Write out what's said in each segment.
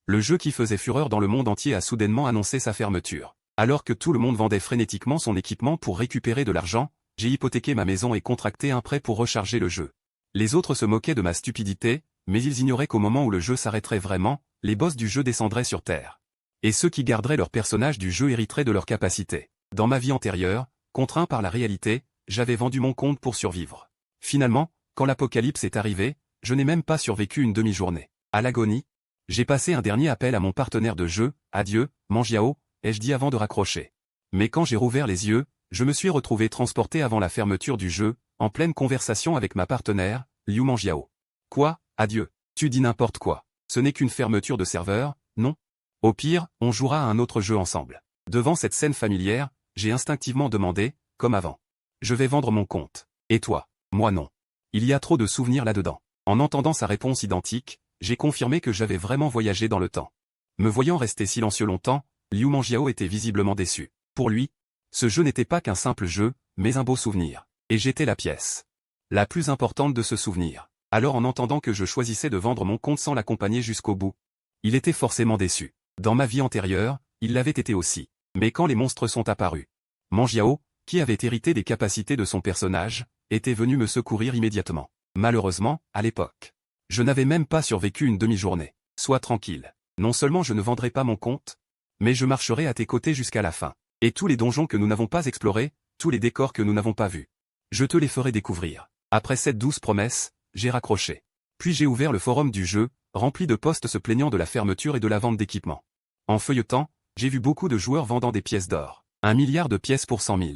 Le jeu qui faisait fureur dans le monde entier a soudainement annoncé sa fermeture. Alors que tout le monde vendait frénétiquement son équipement pour récupérer de l'argent, j'ai hypothéqué ma maison et contracté un prêt pour recharger le jeu. Les autres se moquaient de ma stupidité, mais ils ignoraient qu'au moment où le jeu s'arrêterait vraiment, les boss du jeu descendraient sur Terre. Et ceux qui garderaient leurs personnages du jeu hériteraient de leurs capacités. Dans ma vie antérieure, contraint par la réalité, j'avais vendu mon compte pour survivre. Finalement, quand l'apocalypse est arrivé, je n'ai même pas survécu une demi-journée. À l'agonie, j'ai passé un dernier appel à mon partenaire de jeu, adieu, Mangiao, ai-je dit avant de raccrocher. Mais quand j'ai rouvert les yeux, je me suis retrouvé transporté avant la fermeture du jeu, en pleine conversation avec ma partenaire, Liu Mangiao. Quoi, adieu, tu dis n'importe quoi. Ce n'est qu'une fermeture de serveur, non? Au pire, on jouera à un autre jeu ensemble. Devant cette scène familière, j'ai instinctivement demandé, comme avant. Je vais vendre mon compte. Et toi? Moi non. Il y a trop de souvenirs là-dedans. En entendant sa réponse identique, j'ai confirmé que j'avais vraiment voyagé dans le temps. Me voyant rester silencieux longtemps, Liu Mangiao était visiblement déçu. Pour lui, ce jeu n'était pas qu'un simple jeu, mais un beau souvenir. Et j'étais la pièce la plus importante de ce souvenir. Alors en entendant que je choisissais de vendre mon compte sans l'accompagner jusqu'au bout, il était forcément déçu. Dans ma vie antérieure, il l'avait été aussi. Mais quand les monstres sont apparus, Mangiao, qui avait hérité des capacités de son personnage, était venu me secourir immédiatement. Malheureusement, à l'époque, je n'avais même pas survécu une demi-journée. Sois tranquille. Non seulement je ne vendrai pas mon compte, mais je marcherai à tes côtés jusqu'à la fin. Et tous les donjons que nous n'avons pas explorés, tous les décors que nous n'avons pas vus, je te les ferai découvrir. Après cette douce promesse, j'ai raccroché. Puis j'ai ouvert le forum du jeu, rempli de posts se plaignant de la fermeture et de la vente d'équipements. En feuilletant, j'ai vu beaucoup de joueurs vendant des pièces d'or. 1 milliard de pièces pour 100 000.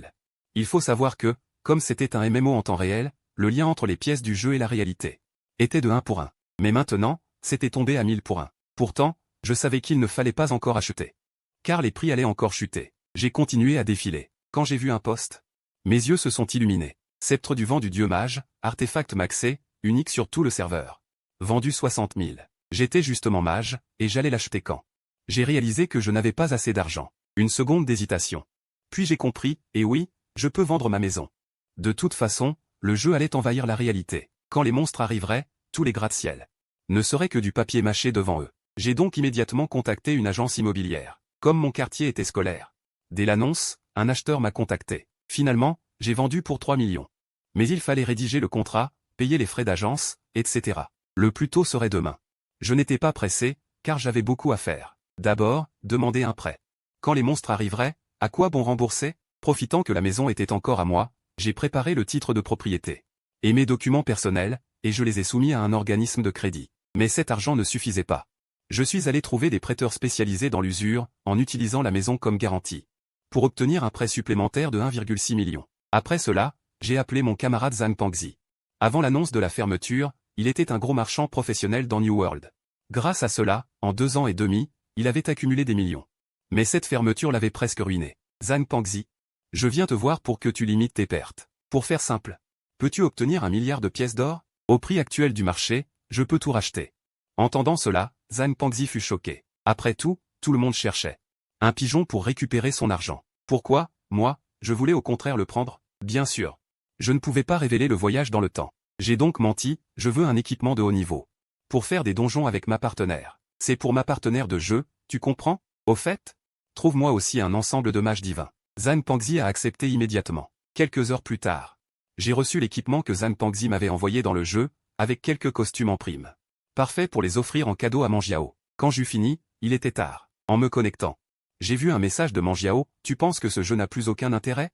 Il faut savoir que, comme c'était un MMO en temps réel, le lien entre les pièces du jeu et la réalité était de 1 pour 1. Mais maintenant, c'était tombé à 1000 pour 1. Pourtant, je savais qu'il ne fallait pas encore acheter. Car les prix allaient encore chuter. J'ai continué à défiler. Quand j'ai vu un post, mes yeux se sont illuminés. Sceptre du vent du dieu mage, artefact maxé, unique sur tout le serveur. Vendu 60 000. J'étais justement mage, et j'allais l'acheter quand j'ai réalisé que je n'avais pas assez d'argent. Une seconde d'hésitation. Puis j'ai compris, et oui, je peux vendre ma maison. De toute façon, le jeu allait envahir la réalité. Quand les monstres arriveraient, tous les gratte-ciel ne seraient que du papier mâché devant eux. J'ai donc immédiatement contacté une agence immobilière. Comme mon quartier était scolaire. Dès l'annonce, un acheteur m'a contacté. Finalement, j'ai vendu pour 3 millions. Mais il fallait rédiger le contrat, payer les frais d'agence, etc. Le plus tôt serait demain. Je n'étais pas pressé, car j'avais beaucoup à faire. D'abord, demander un prêt. Quand les monstres arriveraient, à quoi bon rembourser? Profitant que la maison était encore à moi, j'ai préparé le titre de propriété et mes documents personnels, et je les ai soumis à un organisme de crédit. Mais cet argent ne suffisait pas. Je suis allé trouver des prêteurs spécialisés dans l'usure, en utilisant la maison comme garantie, pour obtenir un prêt supplémentaire de 1,6 million. Après cela, j'ai appelé mon camarade Zhang Pangzi. Avant l'annonce de la fermeture, il était un gros marchand professionnel dans New World. Grâce à cela, en 2 ans et demi, il avait accumulé des millions. Mais cette fermeture l'avait presque ruiné. Zhang Pangzi, je viens te voir pour que tu limites tes pertes. Pour faire simple, peux-tu obtenir 1 milliard de pièces d'or? Au prix actuel du marché, je peux tout racheter. Entendant cela, Zhang Pangzi fut choqué. Après tout le monde cherchait un pigeon pour récupérer son argent. Pourquoi, moi, je voulais au contraire le prendre? Bien sûr. Je ne pouvais pas révéler le voyage dans le temps. J'ai donc menti, je veux un équipement de haut niveau. Pour faire des donjons avec ma partenaire. C'est pour ma partenaire de jeu, tu comprends? Au fait, trouve-moi aussi un ensemble de mages divins. Zhang Pangzi a accepté immédiatement. Quelques heures plus tard, j'ai reçu l'équipement que Zhang Pangzi m'avait envoyé dans le jeu, avec quelques costumes en prime. Parfait pour les offrir en cadeau à Mangiao. Quand j'eus fini, il était tard. En me connectant, j'ai vu un message de Mangiao, tu penses que ce jeu n'a plus aucun intérêt?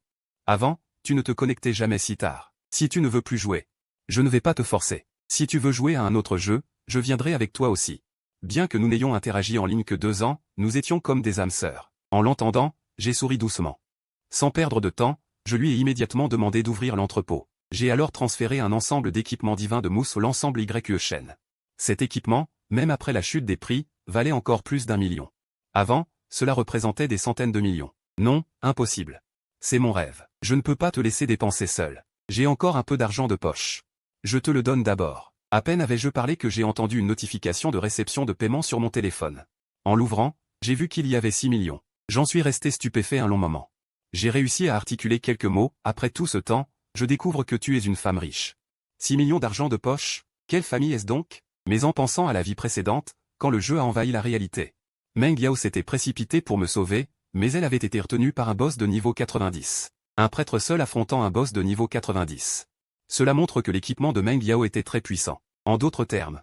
Avant, tu ne te connectais jamais si tard. Si tu ne veux plus jouer, je ne vais pas te forcer. Si tu veux jouer à un autre jeu, je viendrai avec toi aussi. Bien que nous n'ayons interagi en ligne que 2 ans, nous étions comme des âmes sœurs. En l'entendant, j'ai souri doucement. Sans perdre de temps, je lui ai immédiatement demandé d'ouvrir l'entrepôt. J'ai alors transféré un ensemble d'équipements divins de mousse au l'ensemble YE chaîne. Cet équipement, même après la chute des prix, valait encore plus d'1 million. Avant, cela représentait des centaines de millions. Non, impossible. C'est mon rêve. Je ne peux pas te laisser dépenser seul. J'ai encore un peu d'argent de poche. Je te le donne d'abord. À peine avais-je parlé que j'ai entendu une notification de réception de paiement sur mon téléphone. En l'ouvrant, j'ai vu qu'il y avait 6 millions. J'en suis resté stupéfait un long moment. J'ai réussi à articuler quelques mots, après tout ce temps, je découvre que tu es une femme riche. 6 millions d'argent de poche? Quelle famille est-ce donc? Mais en pensant à la vie précédente, quand le jeu a envahi la réalité. Meng Yao s'était précipitée pour me sauver, mais elle avait été retenue par un boss de niveau 90. Un prêtre seul affrontant un boss de niveau 90. Cela montre que l'équipement de Meng Yao était très puissant. En d'autres termes,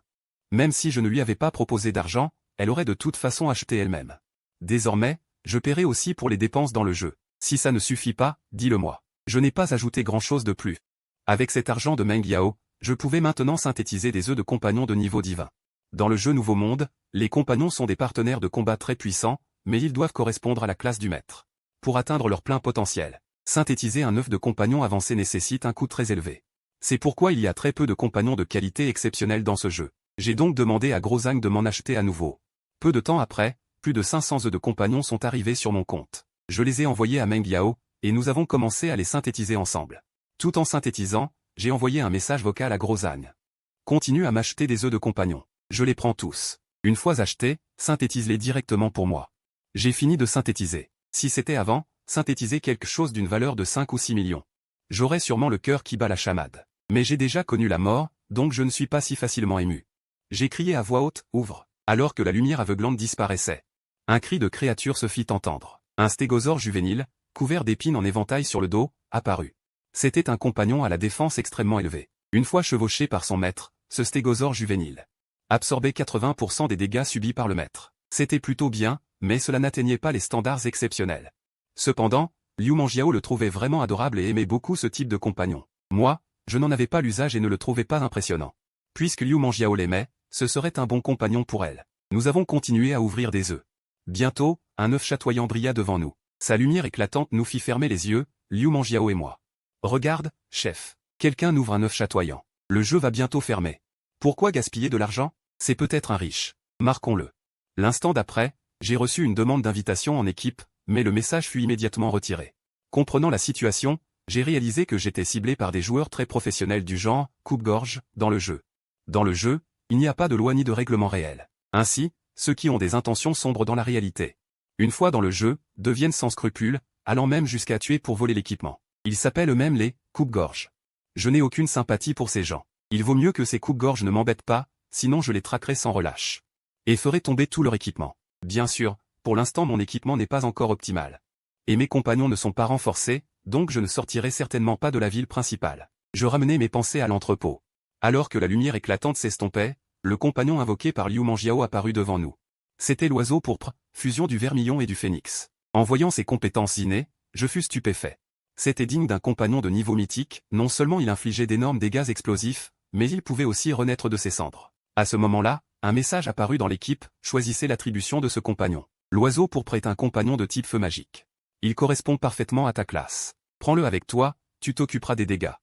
même si je ne lui avais pas proposé d'argent, elle aurait de toute façon acheté elle-même. Désormais, je paierai aussi pour les dépenses dans le jeu. Si ça ne suffit pas, dis-le-moi. Je n'ai pas ajouté grand-chose de plus. Avec cet argent de Meng Yao, je pouvais maintenant synthétiser des œufs de compagnons de niveau divin. Dans le jeu Nouveau Monde, les compagnons sont des partenaires de combat très puissants, mais ils doivent correspondre à la classe du maître. Pour atteindre leur plein potentiel, synthétiser un œuf de compagnon avancé nécessite un coût très élevé. C'est pourquoi il y a très peu de compagnons de qualité exceptionnelle dans ce jeu. J'ai donc demandé à Grozang de m'en acheter à nouveau. Peu de temps après, plus de 500 œufs de compagnons sont arrivés sur mon compte. Je les ai envoyés à Meng Yao, et nous avons commencé à les synthétiser ensemble. Tout en synthétisant, j'ai envoyé un message vocal à Grozang. Continue à m'acheter des œufs de compagnons. Je les prends tous. Une fois achetés, synthétise-les directement pour moi. J'ai fini de synthétiser. Si c'était avant, synthétiser quelque chose d'une valeur de 5 ou 6 millions. J'aurais sûrement le cœur qui bat la chamade. Mais j'ai déjà connu la mort, donc je ne suis pas si facilement ému. J'ai crié à voix haute, ouvre, alors que la lumière aveuglante disparaissait. Un cri de créature se fit entendre. Un stégosaure juvénile, couvert d'épines en éventail sur le dos, apparut. C'était un compagnon à la défense extrêmement élevée. Une fois chevauché par son maître, ce stégosaure juvénile absorbait 80% des dégâts subis par le maître. C'était plutôt bien, mais cela n'atteignait pas les standards exceptionnels. Cependant, Liu Manjiao le trouvait vraiment adorable et aimait beaucoup ce type de compagnon. Moi, je n'en avais pas l'usage et ne le trouvais pas impressionnant. Puisque Liu Manjiao l'aimait, ce serait un bon compagnon pour elle. Nous avons continué à ouvrir des œufs. Bientôt, un œuf chatoyant brilla devant nous. Sa lumière éclatante nous fit fermer les yeux, Liu Manjiao et moi. Regarde, chef. Quelqu'un ouvre un œuf chatoyant. Le jeu va bientôt fermer. Pourquoi gaspiller de l'argent? C'est peut-être un riche. Marquons-le. L'instant d'après, j'ai reçu une demande d'invitation en équipe, mais le message fut immédiatement retiré. Comprenant la situation, j'ai réalisé que j'étais ciblé par des joueurs très professionnels du genre « coupe-gorge » dans le jeu. Dans le jeu, il n'y a pas de loi ni de règlement réel. Ainsi, ceux qui ont des intentions sombres dans la réalité. Une fois dans le jeu, deviennent sans scrupules, allant même jusqu'à tuer pour voler l'équipement. Ils s'appellent eux-mêmes les « coupe-gorge ». Je n'ai aucune sympathie pour ces gens. Il vaut mieux que ces coupe-gorge ne m'embêtent pas, sinon je les traquerai sans relâche. Et ferai tomber tout leur équipement. Bien sûr, pour l'instant mon équipement n'est pas encore optimal. Et mes compagnons ne sont pas renforcés, donc je ne sortirai certainement pas de la ville principale. Je ramenai mes pensées à l'entrepôt. Alors que la lumière éclatante s'estompait, le compagnon invoqué par Liu Manjiao apparut devant nous. C'était l'oiseau pourpre, fusion du vermillon et du phénix. En voyant ses compétences innées, je fus stupéfait. C'était digne d'un compagnon de niveau mythique, non seulement il infligeait d'énormes dégâts explosifs, mais il pouvait aussi renaître de ses cendres. À ce moment-là, un message apparut dans l'équipe, choisissez l'attribution de ce compagnon. L'oiseau pourpre est un compagnon de type feu magique. Il correspond parfaitement à ta classe. Prends-le avec toi, tu t'occuperas des dégâts.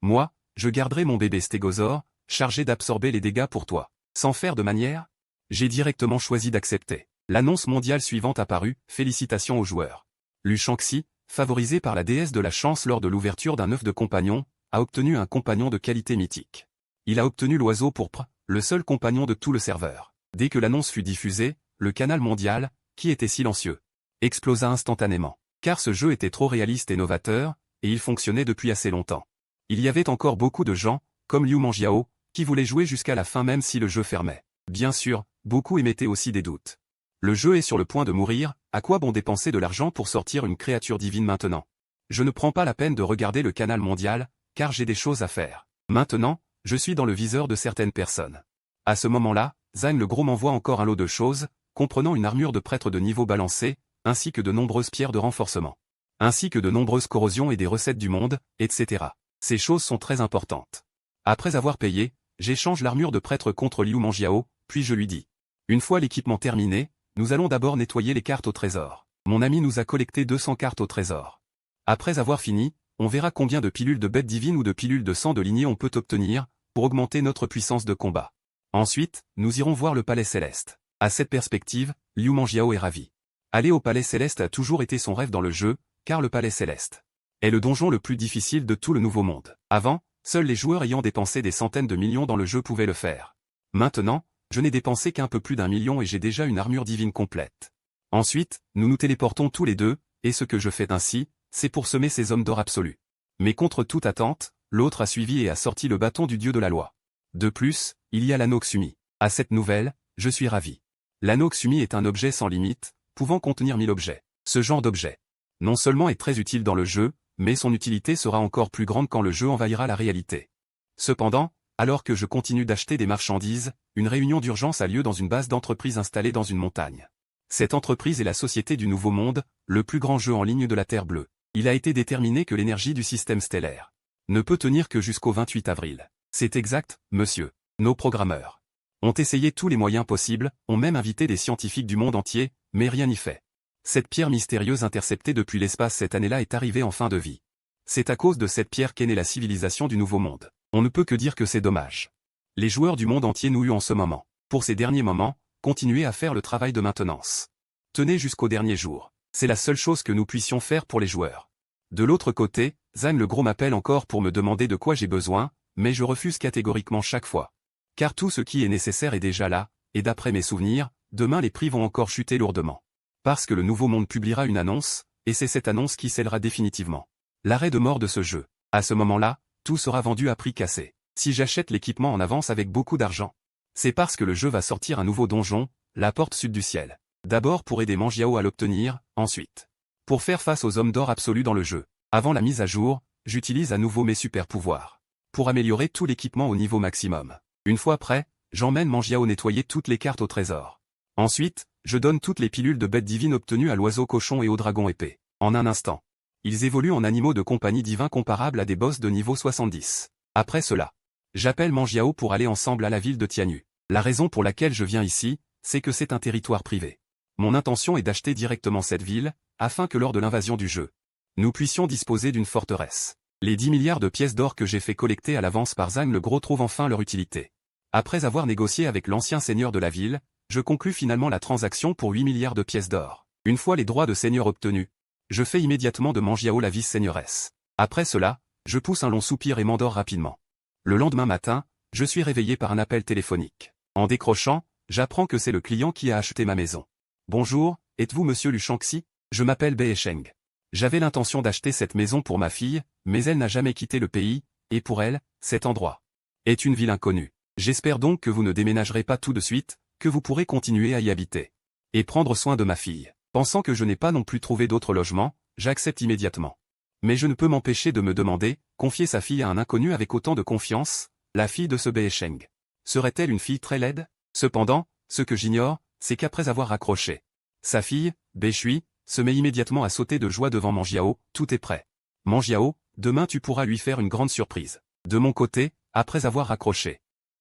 Moi, je garderai mon bébé stégosaure, chargé d'absorber les dégâts pour toi. Sans faire de manière, j'ai directement choisi d'accepter. L'annonce mondiale suivante apparut, félicitations aux joueurs. Lu Shangxi, favorisé par la déesse de la chance lors de l'ouverture d'un œuf de compagnon, a obtenu un compagnon de qualité mythique. Il a obtenu l'oiseau pourpre, le seul compagnon de tout le serveur. Dès que l'annonce fut diffusée, le canal mondial, qui était silencieux, explosa instantanément. Car ce jeu était trop réaliste et novateur, et il fonctionnait depuis assez longtemps. Il y avait encore beaucoup de gens, comme Liu Manjiao, qui voulaient jouer jusqu'à la fin même si le jeu fermait. Bien sûr, beaucoup émettaient aussi des doutes. Le jeu est sur le point de mourir, à quoi bon dépenser de l'argent pour sortir une créature divine maintenant? Je ne prends pas la peine de regarder le canal mondial, car j'ai des choses à faire. Maintenant, je suis dans le viseur de certaines personnes. À ce moment-là, Zhang le Gros m'envoie encore un lot de choses, comprenant une armure de prêtre de niveau balancé, ainsi que de nombreuses pierres de renforcement. Ainsi que de nombreuses corrosions et des recettes du monde, etc. Ces choses sont très importantes. Après avoir payé, j'échange l'armure de prêtre contre Liu Manjiao, puis je lui dis. Une fois l'équipement terminé, nous allons d'abord nettoyer les cartes au trésor. Mon ami nous a collecté 200 cartes au trésor. Après avoir fini, on verra combien de pilules de bêtes divines ou de pilules de sang de lignée on peut obtenir, pour augmenter notre puissance de combat. Ensuite, nous irons voir le palais céleste. À cette perspective, Liu Manjiao est ravi. Aller au palais céleste a toujours été son rêve dans le jeu, car le palais céleste est le donjon le plus difficile de tout le nouveau monde. Avant, seuls les joueurs ayant dépensé des centaines de millions dans le jeu pouvaient le faire. Maintenant, je n'ai dépensé qu'un peu plus d'1 million et j'ai déjà une armure divine complète. Ensuite, nous nous téléportons tous les deux, et ce que je fais ainsi, c'est pour semer ces hommes d'or absolu. Mais contre toute attente, l'autre a suivi et a sorti le bâton du dieu de la loi. De plus, il y a l'anneau Xumi. À cette nouvelle, je suis ravi. L'anneau Xumi est un objet sans limite, pouvant contenir 1000 objets. Ce genre d'objet, non seulement est très utile dans le jeu, mais son utilité sera encore plus grande quand le jeu envahira la réalité. Cependant, alors que je continue d'acheter des marchandises, une réunion d'urgence a lieu dans une base d'entreprise installée dans une montagne. Cette entreprise est la Société du Nouveau Monde, le plus grand jeu en ligne de la Terre bleue. Il a été déterminé que l'énergie du système stellaire ne peut tenir que jusqu'au 28 avril. C'est exact, monsieur. Nos programmeurs ont essayé tous les moyens possibles, ont même invité des scientifiques du monde entier, mais rien n'y fait. Cette pierre mystérieuse interceptée depuis l'espace cette année-là est arrivée en fin de vie. C'est à cause de cette pierre qu'est née la civilisation du Nouveau Monde. On ne peut que dire que c'est dommage. Les joueurs du monde entier nouent en ce moment. Pour ces derniers moments, continuez à faire le travail de maintenance. Tenez jusqu'au dernier jour. C'est la seule chose que nous puissions faire pour les joueurs. De l'autre côté, Zan le Gros m'appelle encore pour me demander de quoi j'ai besoin, mais je refuse catégoriquement chaque fois. Car tout ce qui est nécessaire est déjà là, et d'après mes souvenirs, demain les prix vont encore chuter lourdement. Parce que le Nouveau Monde publiera une annonce, et c'est cette annonce qui scellera définitivement l'arrêt de mort de ce jeu. À ce moment-là, tout sera vendu à prix cassé. Si j'achète l'équipement en avance avec beaucoup d'argent, c'est parce que le jeu va sortir un nouveau donjon, la porte sud du ciel. D'abord pour aider Mangiao à l'obtenir, ensuite pour faire face aux hommes d'or absolus dans le jeu. Avant la mise à jour, j'utilise à nouveau mes super pouvoirs pour améliorer tout l'équipement au niveau maximum. Une fois prêt, j'emmène Mangiao nettoyer toutes les cartes au trésor. Ensuite, je donne toutes les pilules de bêtes divines obtenues à l'oiseau cochon et au dragon épée. En un instant, ils évoluent en animaux de compagnie divins comparables à des boss de niveau 70. Après cela, j'appelle Mangiao pour aller ensemble à la ville de Tianyu. La raison pour laquelle je viens ici, c'est que c'est un territoire privé. Mon intention est d'acheter directement cette ville, afin que lors de l'invasion du jeu, nous puissions disposer d'une forteresse. Les 10 milliards de pièces d'or que j'ai fait collecter à l'avance par Zan le Gros trouvent enfin leur utilité. Après avoir négocié avec l'ancien seigneur de la ville, je conclus finalement la transaction pour 8 milliards de pièces d'or. Une fois les droits de seigneur obtenus, je fais immédiatement de Mangiao la vice-seigneuresse. Après cela, je pousse un long soupir et m'endors rapidement. Le lendemain matin, je suis réveillé par un appel téléphonique. En décrochant, j'apprends que c'est le client qui a acheté ma maison. Bonjour, êtes-vous monsieur Lu Shangxi? Je m'appelle Bei Sheng. J'avais l'intention d'acheter cette maison pour ma fille, mais elle n'a jamais quitté le pays, et pour elle, cet endroit est une ville inconnue. J'espère donc que vous ne déménagerez pas tout de suite, que vous pourrez continuer à y habiter et prendre soin de ma fille. Pensant que je n'ai pas non plus trouvé d'autre logement, j'accepte immédiatement. Mais je ne peux m'empêcher de me demander, confier sa fille à un inconnu avec autant de confiance, la fille de ce Bei Sheng. Serait-elle une fille très laide? Cependant, ce que j'ignore, c'est qu'après avoir raccroché sa fille, Bei Shui, se met immédiatement à sauter de joie devant Mangiao, tout est prêt. Mangiao, demain tu pourras lui faire une grande surprise. De mon côté, après avoir raccroché,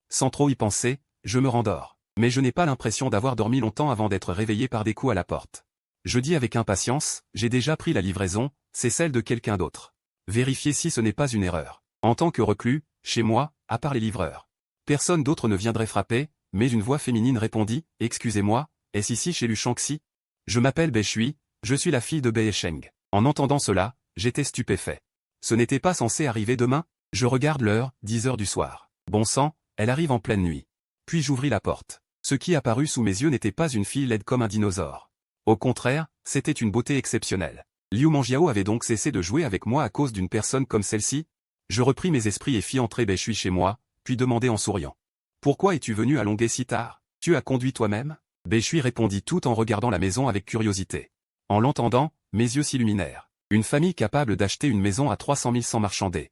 sans trop y penser, je me rendors. Mais je n'ai pas l'impression d'avoir dormi longtemps avant d'être réveillé par des coups à la porte. Je dis avec impatience, j'ai déjà pris la livraison, c'est celle de quelqu'un d'autre. Vérifiez si ce n'est pas une erreur. En tant que reclus, chez moi, à part les livreurs, personne d'autre ne viendrait frapper, mais une voix féminine répondit, « Excusez-moi, est-ce ici chez Lu Shangxi? Je m'appelle Bei Shui, je suis la fille de Bei Sheng. » En entendant cela, j'étais stupéfait. Ce n'était pas censé arriver demain? Je regarde l'heure, 10 heures du soir. Bon sang, elle arrive en pleine nuit. Puis j'ouvris la porte. Ce qui apparut sous mes yeux n'était pas une fille laide comme un dinosaure. Au contraire, c'était une beauté exceptionnelle. Liu Mangiao avait donc cessé de jouer avec moi à cause d'une personne comme celle-ci? Je repris mes esprits et fis entrer Bei Shui chez moi, puis demandai en souriant. « Pourquoi es-tu venu à Longueuil si tard? Tu as conduit toi-même » Bei Shui répondit tout en regardant la maison avec curiosité. En l'entendant, mes yeux s'illuminèrent. Une famille capable d'acheter une maison à 300 000 sans marchander.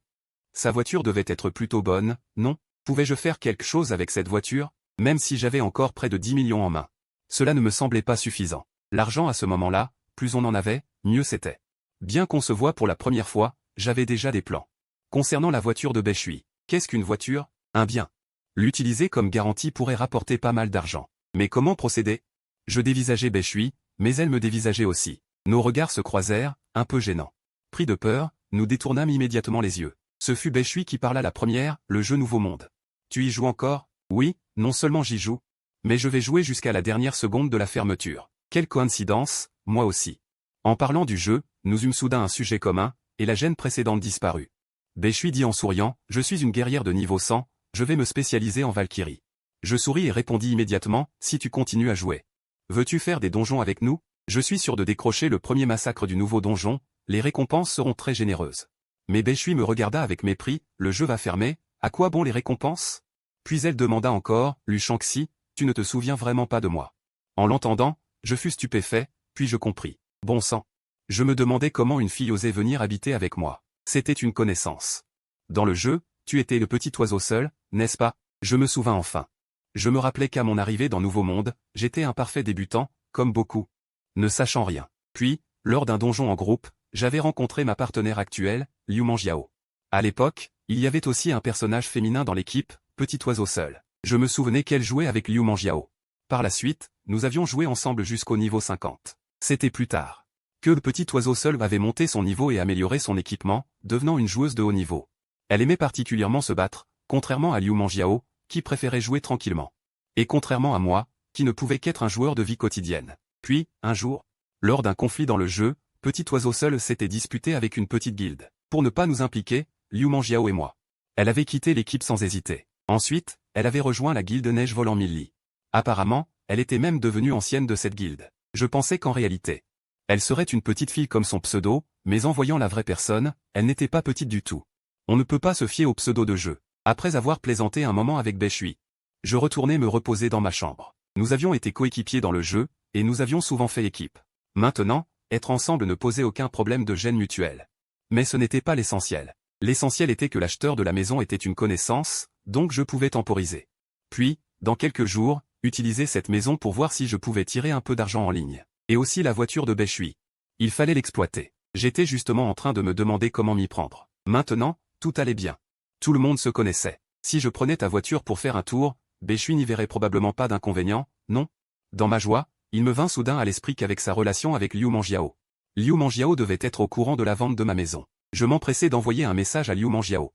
Sa voiture devait être plutôt bonne, non? Pouvais-je faire quelque chose avec cette voiture? Même si j'avais encore près de 10 millions en main. Cela ne me semblait pas suffisant. L'argent à ce moment-là, plus on en avait, mieux c'était. Bien qu'on se voie pour la première fois, j'avais déjà des plans. Concernant la voiture de Bei Shui, qu'est-ce qu'une voiture? Un bien. L'utiliser comme garantie pourrait rapporter pas mal d'argent. Mais comment procéder? Je dévisageais Bei Shui, mais elle me dévisageait aussi. Nos regards se croisèrent, un peu gênants. Pris de peur, nous détournâmes immédiatement les yeux. Ce fut Bei Shui qui parla la première, le jeu Nouveau Monde. Tu y joues encore? Oui, non seulement j'y joue, mais je vais jouer jusqu'à la dernière seconde de la fermeture. Quelle coïncidence, moi aussi. En parlant du jeu, nous eûmes soudain un sujet commun, et la gêne précédente disparut. Bei Shui dit en souriant, « Je suis une guerrière de niveau 100, je vais me spécialiser en Valkyrie. » Je souris et répondis immédiatement, « Si tu continues à jouer. Veux-tu faire des donjons avec nous? Je suis sûr de décrocher le premier massacre du nouveau donjon, les récompenses seront très généreuses. » Mais Bei Shui me regarda avec mépris, « Le jeu va fermer, à quoi bon les récompenses? » Puis elle demanda encore, « Lu Shangxi, tu ne te souviens vraiment pas de moi? En l'entendant, je fus stupéfait, puis je compris. Bon sang. Je me demandais comment une fille osait venir habiter avec moi. C'était une connaissance. Dans le jeu, tu étais le petit oiseau seul, n'est-ce pas? Je me souvins enfin. Je me rappelais qu'à mon arrivée dans Nouveau Monde, j'étais un parfait débutant, comme beaucoup, ne sachant rien. Puis, lors d'un donjon en groupe, j'avais rencontré ma partenaire actuelle, Liu Manjiao. À l'époque, il y avait aussi un personnage féminin dans l'équipe, Petit Oiseau Seul. Je me souvenais qu'elle jouait avec Liu Manjiao. Par la suite, nous avions joué ensemble jusqu'au niveau 50. C'était plus tard que le Petit Oiseau Seul avait monté son niveau et amélioré son équipement, devenant une joueuse de haut niveau. Elle aimait particulièrement se battre, contrairement à Liu Manjiao, qui préférait jouer tranquillement. Et contrairement à moi, qui ne pouvait qu'être un joueur de vie quotidienne. Puis, un jour, lors d'un conflit dans le jeu, Petit Oiseau Seul s'était disputé avec une petite guilde. Pour ne pas nous impliquer, Liu Manjiao et moi. Elle avait quitté l'équipe sans hésiter. Ensuite, elle avait rejoint la guilde Neige Volant Millie. Apparemment, elle était même devenue ancienne de cette guilde. Je pensais qu'en réalité, elle serait une petite fille comme son pseudo, mais en voyant la vraie personne, elle n'était pas petite du tout. On ne peut pas se fier au pseudo de jeu. Après avoir plaisanté un moment avec Beshui, je retournai me reposer dans ma chambre. Nous avions été coéquipiers dans le jeu, et nous avions souvent fait équipe. Maintenant, être ensemble ne posait aucun problème de gêne mutuelle. Mais ce n'était pas l'essentiel. L'essentiel était que l'acheteur de la maison était une connaissance, donc je pouvais temporiser. Puis, dans quelques jours, utiliser cette maison pour voir si je pouvais tirer un peu d'argent en ligne. Et aussi la voiture de Beshui. Il fallait l'exploiter. J'étais justement en train de me demander comment m'y prendre. Maintenant, tout allait bien. Tout le monde se connaissait. Si je prenais ta voiture pour faire un tour, Beshui n'y verrait probablement pas d'inconvénient, non? Dans ma joie, il me vint soudain à l'esprit qu'avec sa relation avec Liu Manjiao, Liu Manjiao devait être au courant de la vente de ma maison. Je m'empressai d'envoyer un message à Liu Manjiao.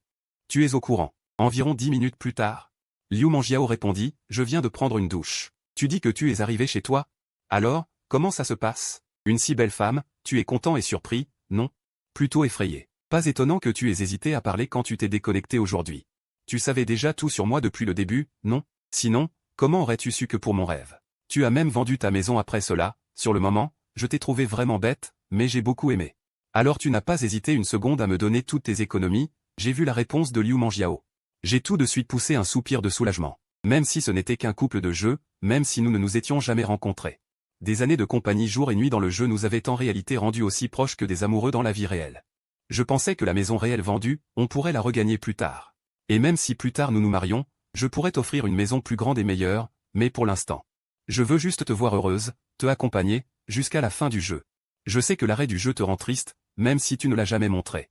Tu es au courant. Environ 10 minutes plus tard, Liu Manjiao répondit, je viens de prendre une douche. Tu dis que tu es arrivé chez toi? Alors, comment ça se passe? Une si belle femme, tu es content et surpris, non? Plutôt effrayé. Pas étonnant que tu aies hésité à parler quand tu t'es déconnecté aujourd'hui. Tu savais déjà tout sur moi depuis le début, non? Sinon, comment aurais-tu su que pour mon rêve? Tu as même vendu ta maison après cela, sur le moment, je t'ai trouvé vraiment bête, mais j'ai beaucoup aimé. Alors tu n'as pas hésité une seconde à me donner toutes tes économies, j'ai vu la réponse de Liu Manjiao. J'ai tout de suite poussé un soupir de soulagement. Même si ce n'était qu'un couple de jeu, même si nous ne nous étions jamais rencontrés. Des années de compagnie jour et nuit dans le jeu nous avaient en réalité rendus aussi proches que des amoureux dans la vie réelle. Je pensais que la maison réelle vendue, on pourrait la regagner plus tard. Et même si plus tard nous nous marions, je pourrais t'offrir une maison plus grande et meilleure, mais pour l'instant, je veux juste te voir heureuse, te accompagner, jusqu'à la fin du jeu. Je sais que l'arrêt du jeu te rend triste, même si tu ne l'as jamais montré.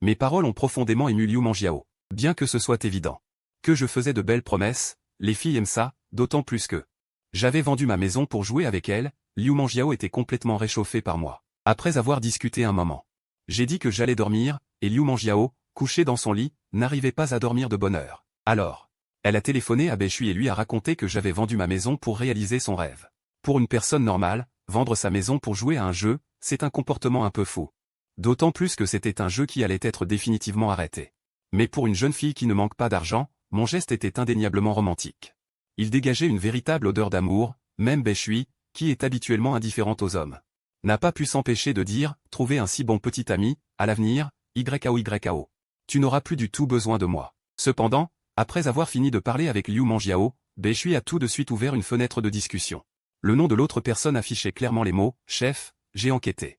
Mes paroles ont profondément ému Liu Manjiao, bien que ce soit évident. Que je faisais de belles promesses, les filles aiment ça, d'autant plus que j'avais vendu ma maison pour jouer avec elle, Liu Manjiao était complètement réchauffé par moi. Après avoir discuté un moment, j'ai dit que j'allais dormir, et Liu Manjiao, couché dans son lit, n'arrivait pas à dormir de bonne heure. Alors, elle a téléphoné à Beshui et lui a raconté que j'avais vendu ma maison pour réaliser son rêve. Pour une personne normale, vendre sa maison pour jouer à un jeu, c'est un comportement un peu fou. D'autant plus que c'était un jeu qui allait être définitivement arrêté. Mais pour une jeune fille qui ne manque pas d'argent, mon geste était indéniablement romantique. Il dégageait une véritable odeur d'amour, même Beshui, qui est habituellement indifférente aux hommes, n'a pas pu s'empêcher de dire, trouver un si bon petit ami, à l'avenir, YKO. Tu n'auras plus du tout besoin de moi. Cependant, après avoir fini de parler avec Liu Manjiao, Beshui a tout de suite ouvert une fenêtre de discussion. Le nom de l'autre personne affichait clairement les mots « Chef, j'ai enquêté ».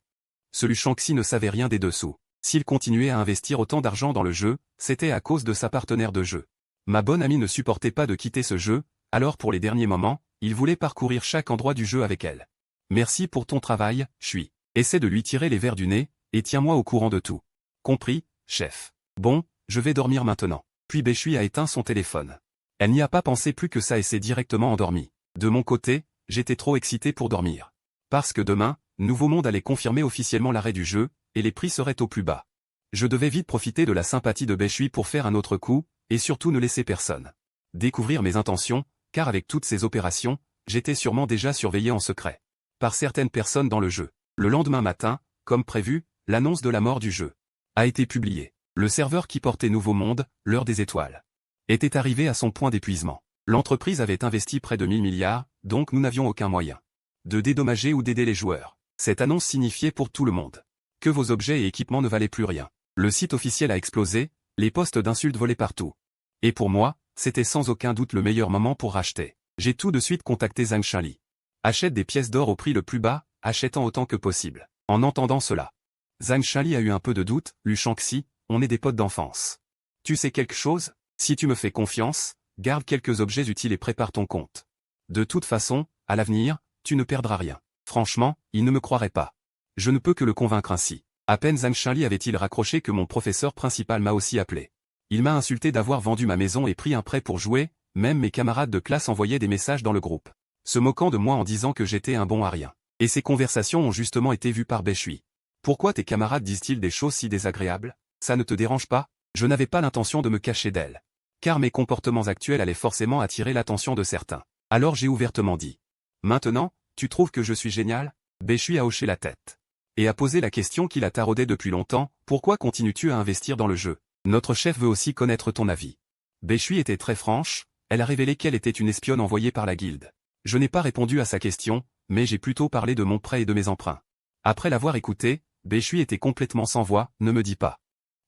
Ce Lu Shangxi ne savait rien des dessous. S'il continuait à investir autant d'argent dans le jeu, c'était à cause de sa partenaire de jeu. Ma bonne amie ne supportait pas de quitter ce jeu, alors pour les derniers moments, il voulait parcourir chaque endroit du jeu avec elle. Merci pour ton travail, Chui. Essaie de lui tirer les vers du nez, et tiens-moi au courant de tout. Compris, chef. Bon, je vais dormir maintenant. Puis Beshui a éteint son téléphone. Elle n'y a pas pensé plus que ça et s'est directement endormie. De mon côté, j'étais trop excité pour dormir. Parce que demain, Nouveau Monde allait confirmer officiellement l'arrêt du jeu, et les prix seraient au plus bas. Je devais vite profiter de la sympathie de Beshui pour faire un autre coup, et surtout ne laisser personne découvrir mes intentions, car avec toutes ces opérations, j'étais sûrement déjà surveillé en secret par certaines personnes dans le jeu. Le lendemain matin, comme prévu, l'annonce de la mort du jeu a été publiée. Le serveur qui portait Nouveau Monde, l'heure des étoiles, était arrivé à son point d'épuisement. L'entreprise avait investi près de 1000 milliards, donc nous n'avions aucun moyen de dédommager ou d'aider les joueurs. Cette annonce signifiait pour tout le monde que vos objets et équipements ne valaient plus rien. Le site officiel a explosé, les posts d'insultes volaient partout. Et pour moi, c'était sans aucun doute le meilleur moment pour racheter. J'ai tout de suite contacté Zhang Shenli. Achète des pièces d'or au prix le plus bas, achetant autant que possible. En entendant cela, Zhang Shanli a eu un peu de doute, Lu Shangxi, on est des potes d'enfance. Tu sais quelque chose? Si tu me fais confiance, garde quelques objets utiles et prépare ton compte. De toute façon, à l'avenir, tu ne perdras rien. Franchement, il ne me croirait pas. Je ne peux que le convaincre ainsi. À peine Zhang Shanli avait-il raccroché que mon professeur principal m'a aussi appelé. Il m'a insulté d'avoir vendu ma maison et pris un prêt pour jouer, même mes camarades de classe envoyaient des messages dans le groupe, se moquant de moi en disant que j'étais un bon à rien. Et ces conversations ont justement été vues par Bechui. Pourquoi tes camarades disent-ils des choses si désagréables? Ça ne te dérange pas? Je n'avais pas l'intention de me cacher d'elle. Car mes comportements actuels allaient forcément attirer l'attention de certains. Alors j'ai ouvertement dit. Maintenant, tu trouves que je suis génial? Bechui a hoché la tête. Et a posé la question qui la taraudait depuis longtemps, pourquoi continues-tu à investir dans le jeu? Notre chef veut aussi connaître ton avis. Bechui était très franche, elle a révélé qu'elle était une espionne envoyée par la guilde. Je n'ai pas répondu à sa question, mais j'ai plutôt parlé de mon prêt et de mes emprunts. Après l'avoir écouté, Bechui était complètement sans voix, ne me dis pas.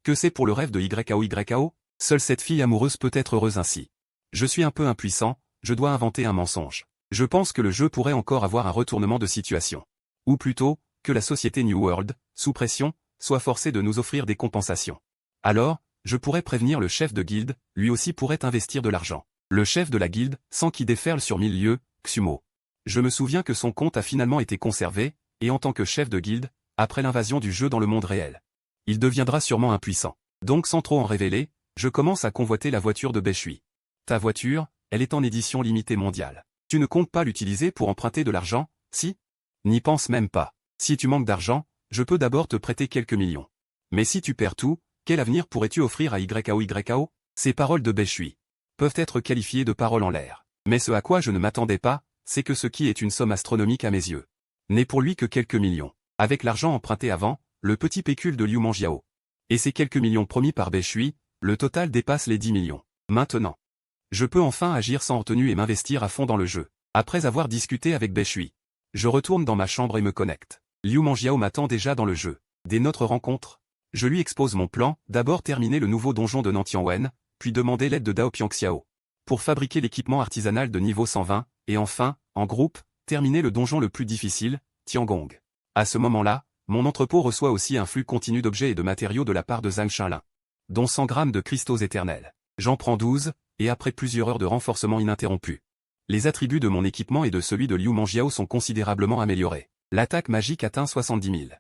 Que c'est pour le rêve de YAO? Seule cette fille amoureuse peut être heureuse ainsi. Je suis un peu impuissant, je dois inventer un mensonge. Je pense que le jeu pourrait encore avoir un retournement de situation. Ou plutôt, que la société New World, sous pression, soit forcée de nous offrir des compensations. Alors, je pourrais prévenir le chef de guilde, lui aussi pourrait investir de l'argent. Le chef de la guilde, sans qui déferle sur 1000 lieues, Xumo. Je me souviens que son compte a finalement été conservé, et en tant que chef de guilde, après l'invasion du jeu dans le monde réel, il deviendra sûrement impuissant. Donc sans trop en révéler, je commence à convoiter la voiture de Bechui. Ta voiture, elle est en édition limitée mondiale. Tu ne comptes pas l'utiliser pour emprunter de l'argent, si? N'y pense même pas. Si tu manques d'argent, je peux d'abord te prêter quelques millions. Mais si tu perds tout, quel avenir pourrais-tu offrir à YAO? Ces paroles de Bechui peuvent être qualifiées de paroles en l'air. Mais ce à quoi je ne m'attendais pas, c'est que ce qui est une somme astronomique à mes yeux n'est pour lui que quelques millions. Avec l'argent emprunté avant, le petit pécule de Liu Mangiao. Et ces quelques millions promis par Bechui, le total dépasse les 10 millions. Maintenant, je peux enfin agir sans retenue et m'investir à fond dans le jeu. Après avoir discuté avec Bechui, je retourne dans ma chambre et me connecte. Liu Mangiao m'attend déjà dans le jeu. Dès notre rencontre, je lui expose mon plan, d'abord terminer le nouveau donjon de Nantianwen, puis demander l'aide de Dao Piangxiao pour fabriquer l'équipement artisanal de niveau 120, et enfin, en groupe, terminer le donjon le plus difficile, Tiangong. À ce moment-là, mon entrepôt reçoit aussi un flux continu d'objets et de matériaux de la part de Zhang Shanlin, dont 100 grammes de cristaux éternels. J'en prends 12, et après plusieurs heures de renforcement ininterrompu, les attributs de mon équipement et de celui de Liu Mangiao sont considérablement améliorés. L'attaque magique atteint 70 000.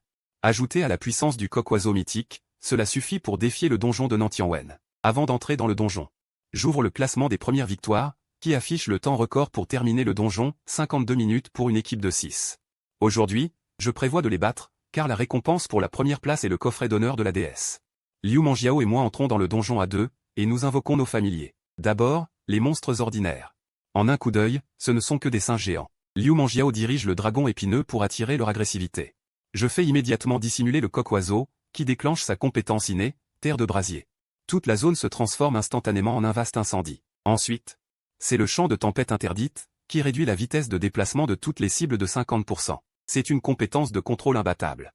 Ajouté à la puissance du coq-oiseau mythique, cela suffit pour défier le donjon de Nantianwen. Avant d'entrer dans le donjon, j'ouvre le classement des premières victoires, qui affiche le temps record pour terminer le donjon, 52 minutes pour une équipe de 6. Aujourd'hui, je prévois de les battre, car la récompense pour la première place est le coffret d'honneur de la déesse. Liu Mangiao et moi entrons dans le donjon à deux, et nous invoquons nos familiers. D'abord, les monstres ordinaires. En un coup d'œil, ce ne sont que des singes géants. Liu Mangiao dirige le dragon épineux pour attirer leur agressivité. Je fais immédiatement dissimuler le coq-oiseau, qui déclenche sa compétence innée, terre de brasier. Toute la zone se transforme instantanément en un vaste incendie. Ensuite, c'est le champ de tempête interdite, qui réduit la vitesse de déplacement de toutes les cibles de 50%. C'est une compétence de contrôle imbattable,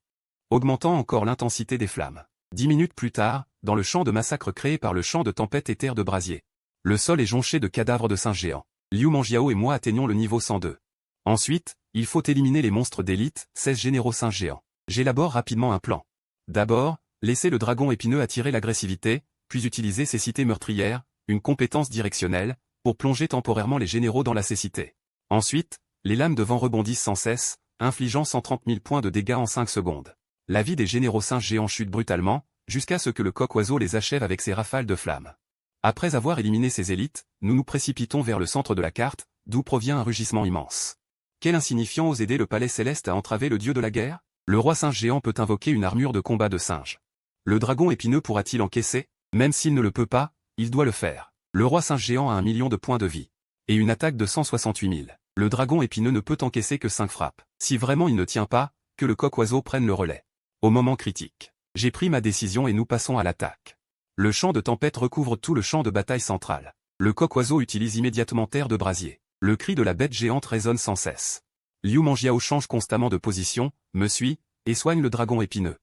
augmentant encore l'intensité des flammes. 10 minutes plus tard, dans le champ de massacre créé par le champ de tempête et terre de brasier, le sol est jonché de cadavres de singes géants. Liu Mangiao et moi atteignons le niveau 102. Ensuite, il faut éliminer les monstres d'élite, 16 généraux singes géants. J'élabore rapidement un plan. D'abord, laisser le dragon épineux attirer l'agressivité, puis utiliser ses cités meurtrières, une compétence directionnelle, pour plonger temporairement les généraux dans la cécité. Ensuite, les lames de vent rebondissent sans cesse, infligeant 130 000 points de dégâts en 5 secondes. La vie des généraux singes géants chute brutalement, jusqu'à ce que le coq-oiseau les achève avec ses rafales de flammes. Après avoir éliminé ces élites, nous nous précipitons vers le centre de la carte, d'où provient un rugissement immense. Quel insignifiant ose aider le palais céleste à entraver le dieu de la guerre? Le roi singe géant peut invoquer une armure de combat de singe. Le dragon épineux pourra-t-il encaisser? Même s'il ne le peut pas, il doit le faire. Le roi singe géant a 1 million de points de vie. Et une attaque de 168 000. Le dragon épineux ne peut encaisser que 5 frappes. Si vraiment il ne tient pas, que le coq-oiseau prenne le relais. Au moment critique, j'ai pris ma décision et nous passons à l'attaque. Le champ de tempête recouvre tout le champ de bataille central. Le coq-oiseau utilise immédiatement terre de brasier. Le cri de la bête géante résonne sans cesse. Liu Mangiao change constamment de position, me suit, et soigne le dragon épineux.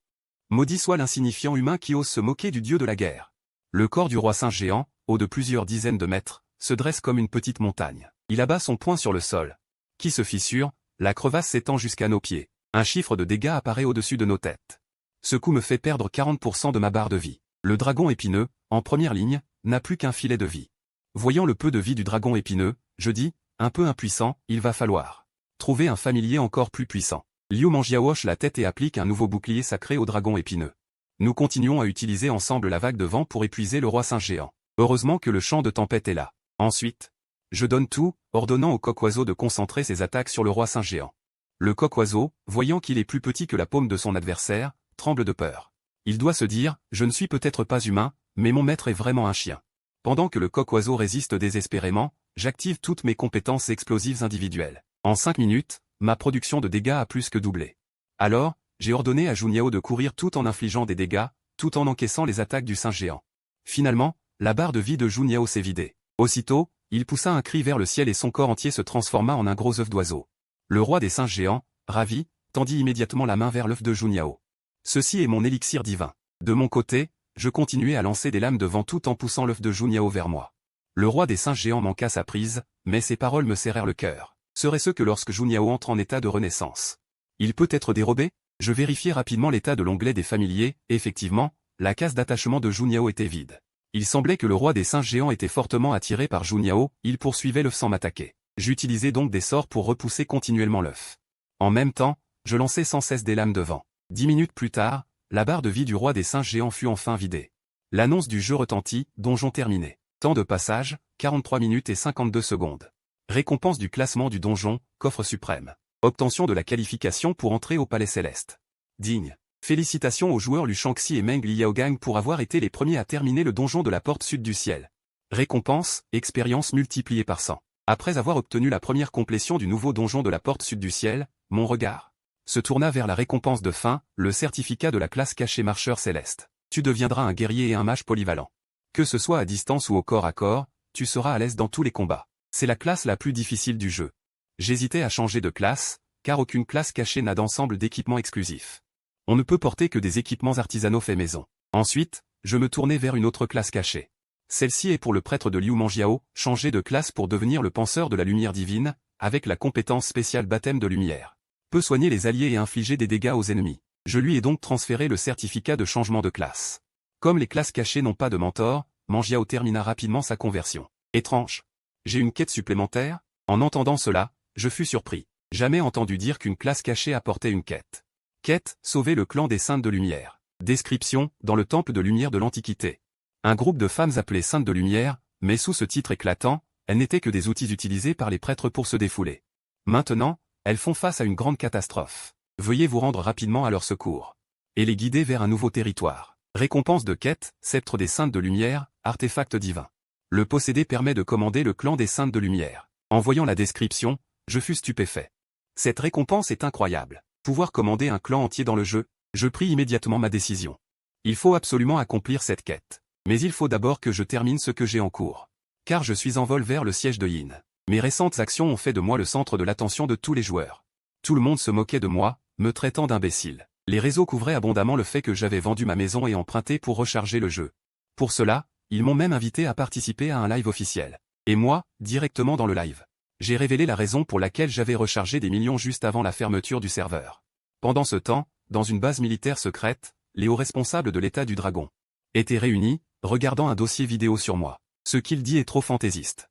Maudit soit l'insignifiant humain qui ose se moquer du dieu de la guerre. Le corps du roi singe géant, haut de plusieurs dizaines de mètres, se dresse comme une petite montagne. Il abat son poing sur le sol, qui se fissure, La crevasse s'étend jusqu'à nos pieds. Un chiffre de dégâts apparaît au-dessus de nos têtes. Ce coup me fait perdre 40% de ma barre de vie. Le dragon épineux, en première ligne, n'a plus qu'un filet de vie. Voyant le peu de vie du dragon épineux, je dis, un peu impuissant, il va falloir trouver un familier encore plus puissant. Liu Manjiao hoche la tête et applique un nouveau bouclier sacré au dragon épineux. Nous continuons à utiliser ensemble la vague de vent pour épuiser le roi singe géant. Heureusement que le champ de tempête est là. Ensuite, je donne tout, ordonnant au coq-oiseau de concentrer ses attaques sur le roi singe géant. Le coq-oiseau, voyant qu'il est plus petit que la paume de son adversaire, tremble de peur. Il doit se dire, je ne suis peut-être pas humain, mais mon maître est vraiment un chien. Pendant que le coq-oiseau résiste désespérément, j'active toutes mes compétences explosives individuelles. En 5 minutes, ma production de dégâts a plus que doublé. Alors, j'ai ordonné à Juniao de courir tout en infligeant des dégâts, tout en encaissant les attaques du singe géant. Finalement, la barre de vie de Juniao s'est vidée. Aussitôt, il poussa un cri vers le ciel et son corps entier se transforma en un gros œuf d'oiseau. Le roi des singes géants, ravi, tendit immédiatement la main vers l'œuf de Juniao. Ceci est mon élixir divin. De mon côté, je continuais à lancer des lames de vent tout en poussant l'œuf de Juniao vers moi. Le roi des singes géants manqua sa prise, mais ses paroles me serrèrent le cœur. Serait-ce que lorsque Juniao entre en état de renaissance, il peut être dérobé? Je vérifiai rapidement l'état de l'onglet des familiers, et effectivement, la case d'attachement de Juniao était vide. Il semblait que le roi des singes géants était fortement attiré par Juniao, il poursuivait l'œuf sans m'attaquer. J'utilisais donc des sorts pour repousser continuellement l'œuf. En même temps, je lançais sans cesse des lames de vent. 10 minutes plus tard, la barre de vie du roi des singes géants fut enfin vidée. L'annonce du jeu retentit, donjon terminé. Temps de passage, 43 minutes et 52 secondes. Récompense du classement du donjon, coffre suprême. Obtention de la qualification pour entrer au palais céleste. Digne. Félicitations aux joueurs Lu Shangxi et Meng Liaogang pour avoir été les premiers à terminer le donjon de la porte sud du ciel. Récompense, expérience multipliée par 100. Après avoir obtenu la première complétion du nouveau donjon de la porte sud du ciel, mon regard se tourna vers la récompense de fin, le certificat de la classe cachée marcheur céleste. Tu deviendras un guerrier et un mage polyvalent. Que ce soit à distance ou au corps à corps, tu seras à l'aise dans tous les combats. C'est la classe la plus difficile du jeu. J'hésitais à changer de classe, car aucune classe cachée n'a d'ensemble d'équipements exclusifs. On ne peut porter que des équipements artisanaux faits maison. Ensuite, je me tournai vers une autre classe cachée. Celle-ci est pour le prêtre de Liu Manjiao, changer de classe pour devenir le penseur de la lumière divine, avec la compétence spéciale baptême de lumière. Peut soigner les alliés et infliger des dégâts aux ennemis. Je lui ai donc transféré le certificat de changement de classe. Comme les classes cachées n'ont pas de mentor, Manjiao termina rapidement sa conversion. Étrange. J'ai une quête supplémentaire? En entendant cela, je fus surpris. Jamais entendu dire qu'une classe cachée apportait une quête. Quête, sauver le clan des Saintes de Lumière. Description, dans le temple de lumière de l'Antiquité. Un groupe de femmes appelées Saintes de Lumière, mais sous ce titre éclatant, elles n'étaient que des outils utilisés par les prêtres pour se défouler. Maintenant, elles font face à une grande catastrophe. Veuillez vous rendre rapidement à leur secours. Et les guider vers un nouveau territoire. Récompense de quête, sceptre des Saintes de Lumière, artefact divin. Le posséder permet de commander le clan des Saintes de Lumière. En voyant la description, je fus stupéfait. Cette récompense est incroyable. Pouvoir commander un clan entier dans le jeu, je pris immédiatement ma décision. Il faut absolument accomplir cette quête. Mais il faut d'abord que je termine ce que j'ai en cours. Car je suis en vol vers le siège de Yin. Mes récentes actions ont fait de moi le centre de l'attention de tous les joueurs. Tout le monde se moquait de moi, me traitant d'imbécile. Les réseaux couvraient abondamment le fait que j'avais vendu ma maison et emprunté pour recharger le jeu. Pour cela, ils m'ont même invité à participer à un live officiel. Et moi, directement dans le live, j'ai révélé la raison pour laquelle j'avais rechargé des millions juste avant la fermeture du serveur. Pendant ce temps, dans une base militaire secrète, les hauts responsables de l'état du dragon étaient réunis, regardant un dossier vidéo sur moi. Ce qu'il dit est trop fantaisiste.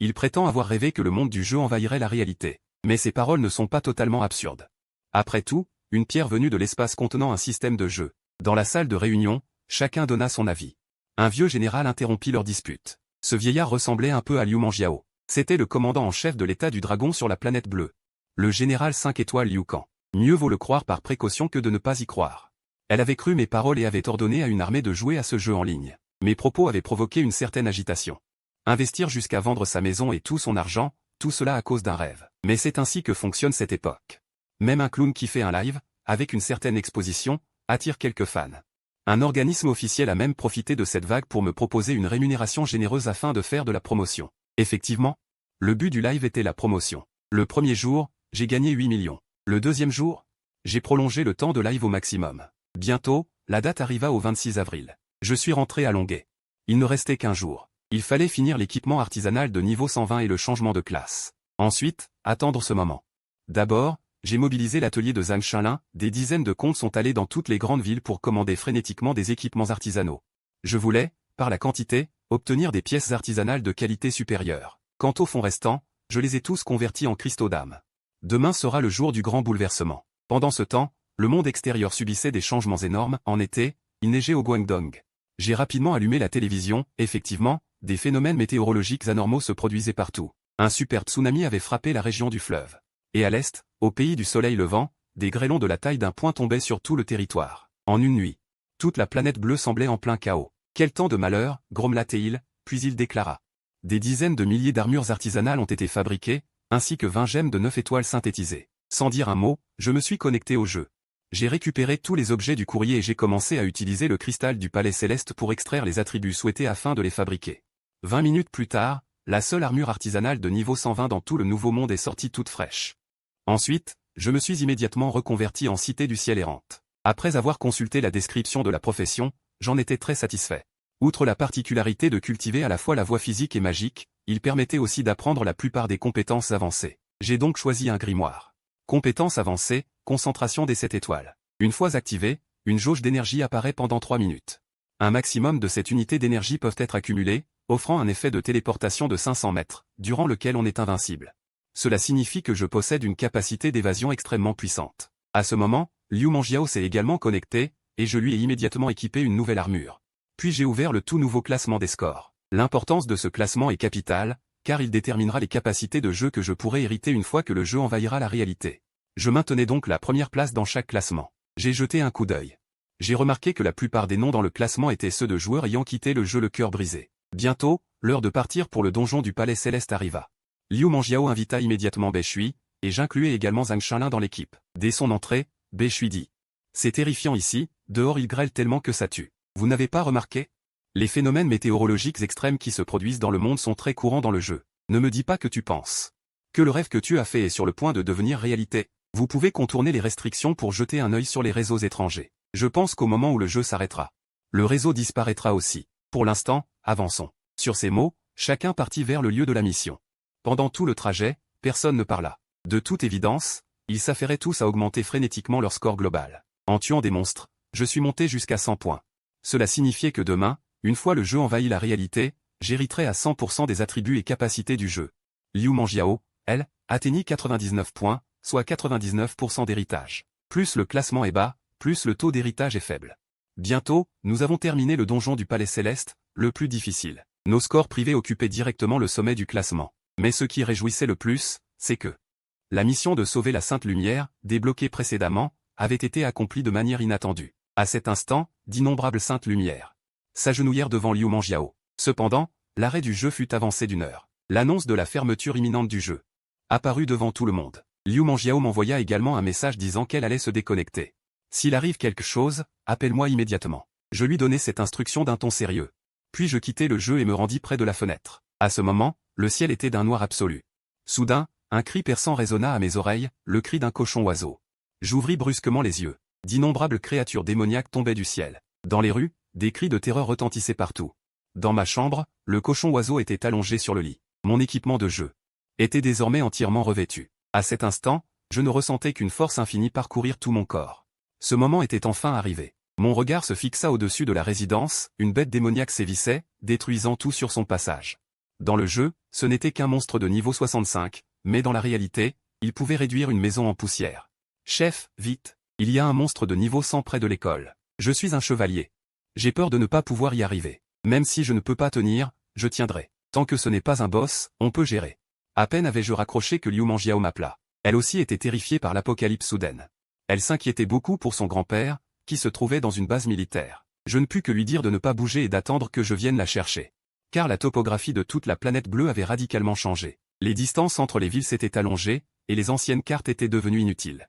Il prétend avoir rêvé que le monde du jeu envahirait la réalité. Mais ces paroles ne sont pas totalement absurdes. Après tout, une pierre venue de l'espace contenant un système de jeu. Dans la salle de réunion, chacun donna son avis. Un vieux général interrompit leur dispute. Ce vieillard ressemblait un peu à Liu Manjiao. C'était le commandant en chef de l'état du dragon sur la planète bleue. Le général 5 étoiles Liu Kang. Mieux vaut le croire par précaution que de ne pas y croire. Elle avait cru mes paroles et avait ordonné à une armée de jouer à ce jeu en ligne. Mes propos avaient provoqué une certaine agitation. Investir jusqu'à vendre sa maison et tout son argent, tout cela à cause d'un rêve. Mais c'est ainsi que fonctionne cette époque. Même un clown qui fait un live, avec une certaine exposition, attire quelques fans. Un organisme officiel a même profité de cette vague pour me proposer une rémunération généreuse afin de faire de la promotion. Effectivement, le but du live était la promotion. Le premier jour, j'ai gagné 8 millions. Le deuxième jour, j'ai prolongé le temps de live au maximum. Bientôt, la date arriva au 26 avril. Je suis rentré à Longuet. Il ne restait qu'un jour. Il fallait finir l'équipement artisanal de niveau 120 et le changement de classe. Ensuite, attendre ce moment. D'abord, j'ai mobilisé l'atelier de Zhang Shinlin, des dizaines de comptes sont allés dans toutes les grandes villes pour commander frénétiquement des équipements artisanaux. Je voulais, par la quantité, obtenir des pièces artisanales de qualité supérieure. Quant aux fonds restants, je les ai tous convertis en cristaux d'âme. Demain sera le jour du grand bouleversement. Pendant ce temps, le monde extérieur subissait des changements énormes. En été, il neigeait au Guangdong. J'ai rapidement allumé la télévision, effectivement, des phénomènes météorologiques anormaux se produisaient partout. Un super tsunami avait frappé la région du fleuve. Et à l'est, au pays du soleil levant, des grêlons de la taille d'un poing tombaient sur tout le territoire. En une nuit, toute la planète bleue semblait en plein chaos. Quel temps de malheur, grommela-t-il, puis il déclara. Des dizaines de milliers d'armures artisanales ont été fabriquées, ainsi que 20 gemmes de 9 étoiles synthétisées. Sans dire un mot, je me suis connecté au jeu. J'ai récupéré tous les objets du courrier et j'ai commencé à utiliser le cristal du palais céleste pour extraire les attributs souhaités afin de les fabriquer. 20 minutes plus tard, la seule armure artisanale de niveau 120 dans tout le nouveau monde est sortie toute fraîche. Ensuite, je me suis immédiatement reconverti en cité du ciel errante. Après avoir consulté la description de la profession, j'en étais très satisfait. Outre la particularité de cultiver à la fois la voie physique et magique, il permettait aussi d'apprendre la plupart des compétences avancées. J'ai donc choisi un grimoire. Compétences avancées, concentration des 7 étoiles. Une fois activée, une jauge d'énergie apparaît pendant 3 minutes. Un maximum de cette unité d'énergie peuvent être accumulées, offrant un effet de téléportation de 500 mètres, durant lequel on est invincible. Cela signifie que je possède une capacité d'évasion extrêmement puissante. À ce moment, Liu Manjiao s'est également connecté, et je lui ai immédiatement équipé une nouvelle armure. Puis j'ai ouvert le tout nouveau classement des scores. L'importance de ce classement est capitale, car il déterminera les capacités de jeu que je pourrai hériter une fois que le jeu envahira la réalité. Je maintenais donc la première place dans chaque classement. J'ai jeté un coup d'œil. J'ai remarqué que la plupart des noms dans le classement étaient ceux de joueurs ayant quitté le jeu le cœur brisé. Bientôt, l'heure de partir pour le donjon du palais céleste arriva. Liu Manjiao invita immédiatement Bei Shui, et j'incluais également Zhang Shinlin dans l'équipe. Dès son entrée, Bei Shui dit. C'est terrifiant ici, dehors il grêle tellement que ça tue. Vous n'avez pas remarqué? Les phénomènes météorologiques extrêmes qui se produisent dans le monde sont très courants dans le jeu. Ne me dis pas que tu penses que le rêve que tu as fait est sur le point de devenir réalité. Vous pouvez contourner les restrictions pour jeter un œil sur les réseaux étrangers. Je pense qu'au moment où le jeu s'arrêtera, le réseau disparaîtra aussi. Pour l'instant, avançons. Sur ces mots, chacun partit vers le lieu de la mission. Pendant tout le trajet, personne ne parla. De toute évidence, ils s'affairaient tous à augmenter frénétiquement leur score global. En tuant des monstres, je suis monté jusqu'à 100 points. Cela signifiait que demain, une fois le jeu envahi la réalité, j'hériterai à 100% des attributs et capacités du jeu. Liu Manjiao, elle, atteignit 99 points, soit 99% d'héritage. Plus le classement est bas, plus le taux d'héritage est faible. Bientôt, nous avons terminé le donjon du palais céleste, le plus difficile. Nos scores privés occupaient directement le sommet du classement. Mais ce qui réjouissait le plus, c'est que la mission de sauver la Sainte Lumière, débloquée précédemment, avait été accomplie de manière inattendue. À cet instant, d'innombrables Saintes Lumières s'agenouillèrent devant Liu Manjiao. Cependant, l'arrêt du jeu fut avancé d'une heure. L'annonce de la fermeture imminente du jeu apparut devant tout le monde. Liu Manjiao m'envoya également un message disant qu'elle allait se déconnecter. S'il arrive quelque chose, appelle-moi immédiatement. Je lui donnai cette instruction d'un ton sérieux. Puis je quittai le jeu et me rendis près de la fenêtre. À ce moment, le ciel était d'un noir absolu. Soudain, un cri perçant résonna à mes oreilles, le cri d'un cochon-oiseau. J'ouvris brusquement les yeux. D'innombrables créatures démoniaques tombaient du ciel. Dans les rues, des cris de terreur retentissaient partout. Dans ma chambre, le cochon-oiseau était allongé sur le lit. Mon équipement de jeu était désormais entièrement revêtu. À cet instant, je ne ressentais qu'une force infinie parcourir tout mon corps. Ce moment était enfin arrivé. Mon regard se fixa au-dessus de la résidence, une bête démoniaque sévissait, détruisant tout sur son passage. Dans le jeu, ce n'était qu'un monstre de niveau 65, mais dans la réalité, il pouvait réduire une maison en poussière. Chef, vite, il y a un monstre de niveau 100 près de l'école. Je suis un chevalier. J'ai peur de ne pas pouvoir y arriver. Même si je ne peux pas tenir, je tiendrai. Tant que ce n'est pas un boss, on peut gérer. À peine avais-je raccroché que Liu Manjiao m'appela. Elle aussi était terrifiée par l'apocalypse soudaine. Elle s'inquiétait beaucoup pour son grand-père, qui se trouvait dans une base militaire. Je ne pus que lui dire de ne pas bouger et d'attendre que je vienne la chercher. Car la topographie de toute la planète bleue avait radicalement changé. Les distances entre les villes s'étaient allongées, et les anciennes cartes étaient devenues inutiles.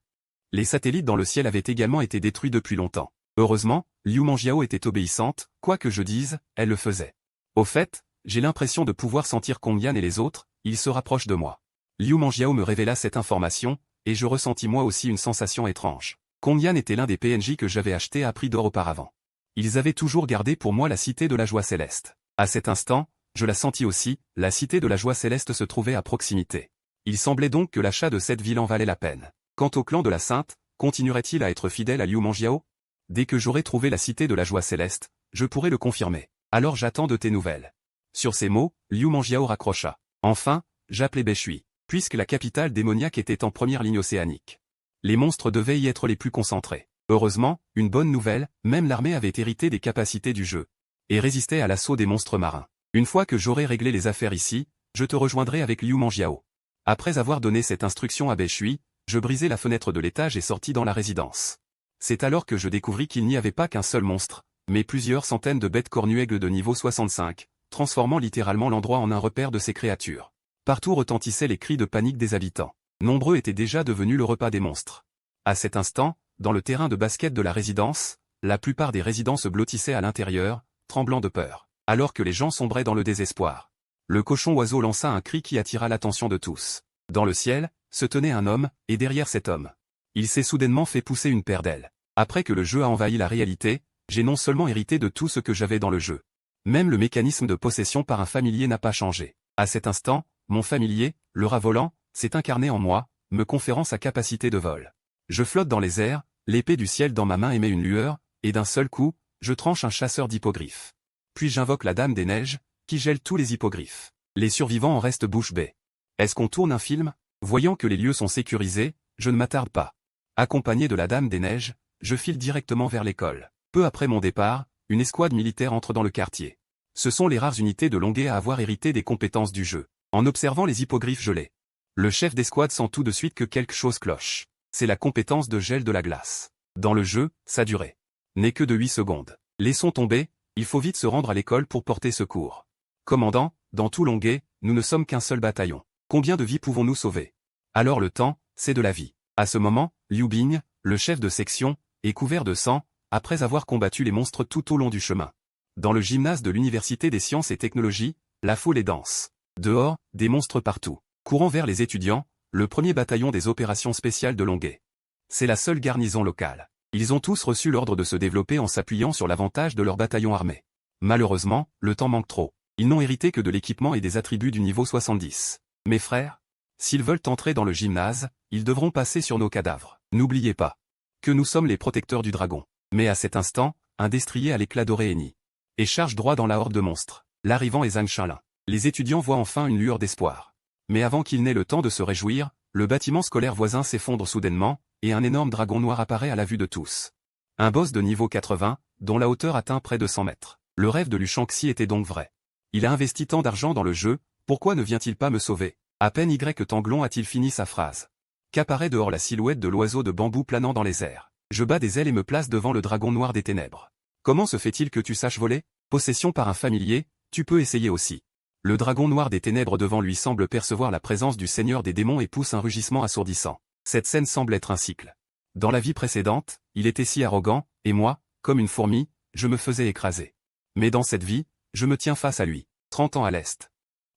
Les satellites dans le ciel avaient également été détruits depuis longtemps. Heureusement, Liu Manjiao était obéissante, quoi que je dise, elle le faisait. Au fait, j'ai l'impression de pouvoir sentir Kong Yan et les autres, ils se rapprochent de moi. Liu Manjiao me révéla cette information, et je ressentis moi aussi une sensation étrange. Kong Yan était l'un des PNJ que j'avais acheté à prix d'or auparavant. Ils avaient toujours gardé pour moi la cité de la joie céleste. À cet instant, je la sentis aussi, la cité de la joie céleste se trouvait à proximité. Il semblait donc que l'achat de cette ville en valait la peine. Quant au clan de la Sainte, continuerait-il à être fidèle à Liu Mangiao? Dès que j'aurai trouvé la cité de la joie céleste, je pourrai le confirmer. Alors j'attends de tes nouvelles. Sur ces mots, Liu Mangiao raccrocha. Enfin, j'appelai Baishui, puisque la capitale démoniaque était en première ligne océanique. Les monstres devaient y être les plus concentrés. Heureusement, une bonne nouvelle, même l'armée avait hérité des capacités du jeu, et résistait à l'assaut des monstres marins. Une fois que j'aurai réglé les affaires ici, je te rejoindrai avec Liu Mangiao. Après avoir donné cette instruction à Baishui, je brisai la fenêtre de l'étage et sortis dans la résidence. C'est alors que je découvris qu'il n'y avait pas qu'un seul monstre, mais plusieurs centaines de bêtes cornuaigles de niveau 65, transformant littéralement l'endroit en un repère de ces créatures. Partout retentissaient les cris de panique des habitants. Nombreux étaient déjà devenus le repas des monstres. À cet instant, dans le terrain de basket de la résidence, la plupart des résidents se blottissaient à l'intérieur, tremblant de peur, alors que les gens sombraient dans le désespoir. Le cochon-oiseau lança un cri qui attira l'attention de tous. Dans le ciel, se tenait un homme, et derrière cet homme, il s'est soudainement fait pousser une paire d'ailes. Après que le jeu a envahi la réalité, j'ai non seulement hérité de tout ce que j'avais dans le jeu. Même le mécanisme de possession par un familier n'a pas changé. À cet instant, mon familier, le rat volant, s'est incarné en moi, me conférant sa capacité de vol. Je flotte dans les airs, l'épée du ciel dans ma main émet une lueur, et d'un seul coup, je tranche un chasseur d'hippogriffes. Puis j'invoque la Dame des Neiges, qui gèle tous les hippogriffes. Les survivants en restent bouche bée. Est-ce qu'on tourne un film? Voyant que les lieux sont sécurisés, je ne m'attarde pas. Accompagné de la Dame des Neiges, je file directement vers l'école. Peu après mon départ, une escouade militaire entre dans le quartier. Ce sont les rares unités de Longuet à avoir hérité des compétences du jeu. En observant les hippogriffes gelés, le chef d'escouade sent tout de suite que quelque chose cloche. C'est la compétence de gel de la glace. Dans le jeu, sa durée n'est que de 8 secondes. Laissons tomber, il faut vite se rendre à l'école pour porter secours. Commandant, dans tout Longuet, nous ne sommes qu'un seul bataillon. Combien de vies pouvons-nous sauver? Alors le temps, c'est de la vie. À ce moment, Liu Bing, le chef de section, est couvert de sang, après avoir combattu les monstres tout au long du chemin. Dans le gymnase de l'Université des Sciences et Technologies, la foule est dense. Dehors, des monstres partout. Courant vers les étudiants, le premier bataillon des opérations spéciales de Longuet. C'est la seule garnison locale. Ils ont tous reçu l'ordre de se développer en s'appuyant sur l'avantage de leur bataillon armé. Malheureusement, le temps manque trop. Ils n'ont hérité que de l'équipement et des attributs du niveau 70. Mes frères, s'ils veulent entrer dans le gymnase, ils devront passer sur nos cadavres. N'oubliez pas que nous sommes les protecteurs du dragon. Mais à cet instant, un destrier à l'éclat doré hennit et charge droit dans la horde de monstres. L'arrivant est Zhang Shanlin. Les étudiants voient enfin une lueur d'espoir. Mais avant qu'il n'ait le temps de se réjouir, le bâtiment scolaire voisin s'effondre soudainement, et un énorme dragon noir apparaît à la vue de tous. Un boss de niveau 80, dont la hauteur atteint près de 100 mètres. Le rêve de Liu Shangxi était donc vrai. Il a investi tant d'argent dans le jeu, pourquoi ne vient-il pas me sauver? À peine Y Tanglon a-t-il fini sa phrase qu'apparaît dehors la silhouette de l'oiseau de bambou planant dans les airs. Je bats des ailes et me place devant le dragon noir des ténèbres. Comment se fait-il que tu saches voler? Possession par un familier, tu peux essayer aussi. Le dragon noir des ténèbres devant lui semble percevoir la présence du seigneur des démons et pousse un rugissement assourdissant. Cette scène semble être un cycle. Dans la vie précédente, il était si arrogant, et moi, comme une fourmi, je me faisais écraser. Mais dans cette vie, je me tiens face à lui. 30 ans à l'est.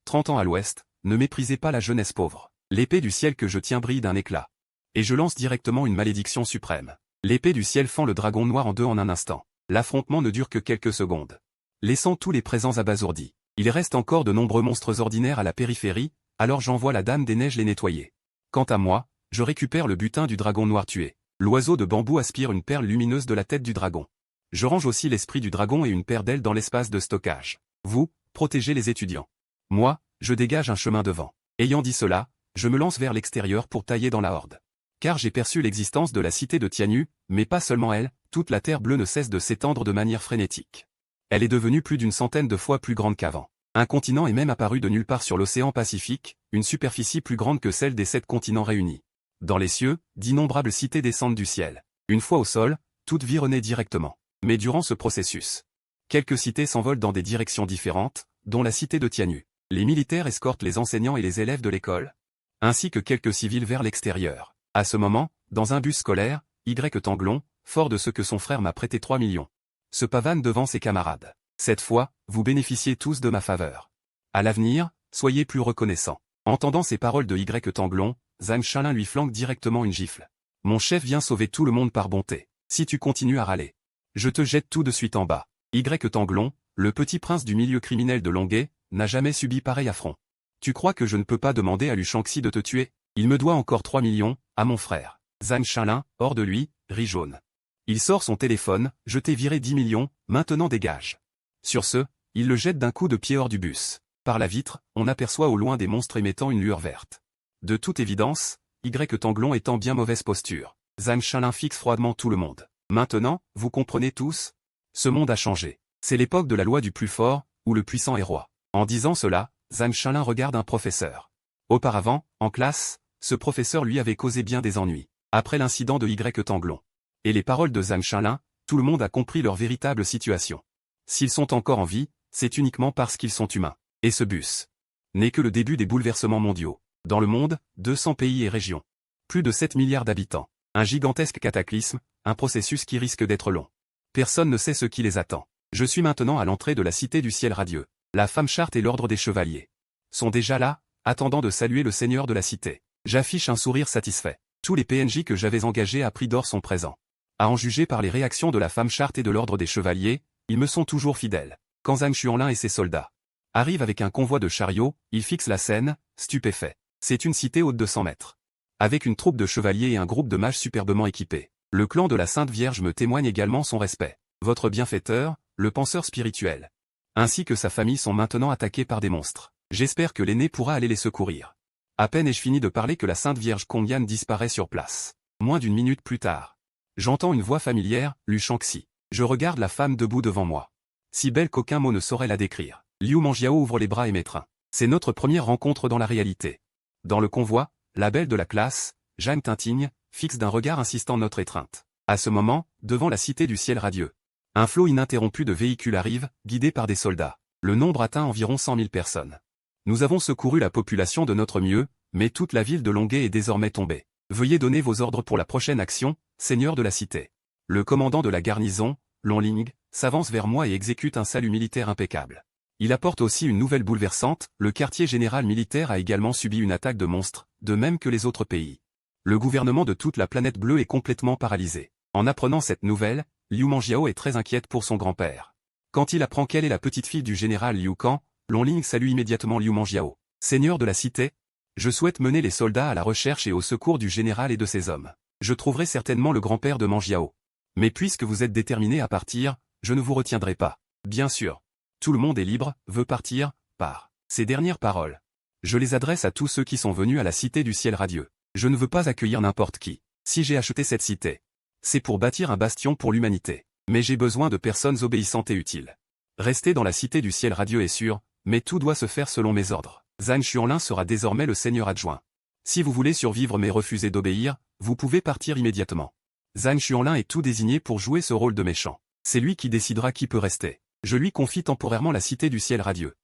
30 ans à l'ouest, ne méprisez pas la jeunesse pauvre. L'épée du ciel que je tiens brille d'un éclat. Et je lance directement une malédiction suprême. L'épée du ciel fend le dragon noir en deux en un instant. L'affrontement ne dure que quelques secondes, laissant tous les présents abasourdis. Il reste encore de nombreux monstres ordinaires à la périphérie, alors j'envoie la Dame des Neiges les nettoyer. Quant à moi, je récupère le butin du dragon noir tué. L'oiseau de bambou aspire une perle lumineuse de la tête du dragon. Je range aussi l'esprit du dragon et une paire d'ailes dans l'espace de stockage. Vous, protégez les étudiants. Moi, je dégage un chemin devant. Ayant dit cela, je me lance vers l'extérieur pour tailler dans la horde. Car j'ai perçu l'existence de la cité de Tianyu, mais pas seulement elle, toute la terre bleue ne cesse de s'étendre de manière frénétique. Elle est devenue plus d'une centaine de fois plus grande qu'avant. Un continent est même apparu de nulle part sur l'océan Pacifique, une superficie plus grande que celle des 7 continents réunis. Dans les cieux, d'innombrables cités descendent du ciel. Une fois au sol, toute vie renaît directement. Mais durant ce processus, quelques cités s'envolent dans des directions différentes, dont la cité de Tianyu. Les militaires escortent les enseignants et les élèves de l'école, ainsi que quelques civils vers l'extérieur. À ce moment, dans un bus scolaire, Y Tanglon, fort de ce que son frère m'a prêté 3 millions, se pavane devant ses camarades. Cette fois, vous bénéficiez tous de ma faveur. À l'avenir, soyez plus reconnaissants. Entendant ces paroles de Y Tanglon, Zhang Shanlin lui flanque directement une gifle. Mon chef vient sauver tout le monde par bonté. Si tu continues à râler, je te jette tout de suite en bas. Y Tanglon, le petit prince du milieu criminel de Longuet, n'a jamais subi pareil affront. Tu crois que je ne peux pas demander à Liu Shangxi de te tuer? Il me doit encore 3 millions, à mon frère. Zhang Chinlin, hors de lui, rit jaune. Il sort son téléphone, je t'ai viré 10 millions, maintenant dégage. Sur ce, il le jette d'un coup de pied hors du bus. Par la vitre, on aperçoit au loin des monstres émettant une lueur verte. De toute évidence, Y Tanglon est en bien mauvaise posture. Zhang Chinlin fixe froidement tout le monde. Maintenant, vous comprenez tous? Ce monde a changé. C'est l'époque de la loi du plus fort, où le puissant est roi. En disant cela, Zhang Chinlin regarde un professeur. Auparavant, en classe, ce professeur lui avait causé bien des ennuis, après l'incident de Y Tanglon. Et les paroles de Zhang Chinlin, tout le monde a compris leur véritable situation. S'ils sont encore en vie, c'est uniquement parce qu'ils sont humains. Et ce bus n'est que le début des bouleversements mondiaux. Dans le monde, 200 pays et régions. Plus de 7 milliards d'habitants. Un gigantesque cataclysme, un processus qui risque d'être long. Personne ne sait ce qui les attend. Je suis maintenant à l'entrée de la cité du ciel radieux. La femme charte et l'ordre des chevaliers sont déjà là, attendant de saluer le seigneur de la cité. J'affiche un sourire satisfait. Tous les PNJ que j'avais engagés à prix d'or sont présents. À en juger par les réactions de la femme charte et de l'ordre des chevaliers, ils me sont toujours fidèles. Quand Zhang Xuanlin et ses soldats arrivent avec un convoi de chariots, ils fixent la scène, stupéfaits. C'est une cité haute de 100 mètres. Avec une troupe de chevaliers et un groupe de mages superbement équipés. Le clan de la Sainte Vierge me témoigne également son respect. Votre bienfaiteur, le penseur spirituel, ainsi que sa famille sont maintenant attaqués par des monstres. J'espère que l'aîné pourra aller les secourir. À peine ai-je fini de parler que la Sainte Vierge Kongyan disparaît sur place. Moins d'une minute plus tard, j'entends une voix familière, Liu Shangxi. Je regarde la femme debout devant moi. Si belle qu'aucun mot ne saurait la décrire. Liu Mangiao ouvre les bras et m'étreint. C'est notre première rencontre dans la réalité. Dans le convoi, la belle de la classe, Jeanne Tintigne, fixe d'un regard insistant notre étreinte. À ce moment, devant la cité du ciel radieux, un flot ininterrompu de véhicules arrive, guidés par des soldats. Le nombre atteint environ 100 000 personnes. Nous avons secouru la population de notre mieux, mais toute la ville de Longuet est désormais tombée. Veuillez donner vos ordres pour la prochaine action, seigneur de la cité. Le commandant de la garnison, Longling, s'avance vers moi et exécute un salut militaire impeccable. Il apporte aussi une nouvelle bouleversante, le quartier général militaire a également subi une attaque de monstres, de même que les autres pays. Le gouvernement de toute la planète bleue est complètement paralysé. En apprenant cette nouvelle, Liu Mangiao est très inquiète pour son grand-père. Quand il apprend qu'elle est la petite-fille du général Liu Kang, Longling salue immédiatement Liu Mangiao. Seigneur de la cité, je souhaite mener les soldats à la recherche et au secours du général et de ses hommes. Je trouverai certainement le grand-père de Mangiao. Mais puisque vous êtes déterminé à partir, je ne vous retiendrai pas. Bien sûr. Tout le monde est libre, veut partir, part. Ces dernières paroles, je les adresse à tous ceux qui sont venus à la cité du ciel radieux. Je ne veux pas accueillir n'importe qui. Si j'ai acheté cette cité, c'est pour bâtir un bastion pour l'humanité. Mais j'ai besoin de personnes obéissantes et utiles. Rester dans la cité du ciel radieux est sûr, mais tout doit se faire selon mes ordres. Zhang Xuanlin sera désormais le seigneur adjoint. Si vous voulez survivre mais refuser d'obéir, vous pouvez partir immédiatement. Zhang Xuanlin est tout désigné pour jouer ce rôle de méchant. C'est lui qui décidera qui peut rester. Je lui confie temporairement la cité du ciel radieux.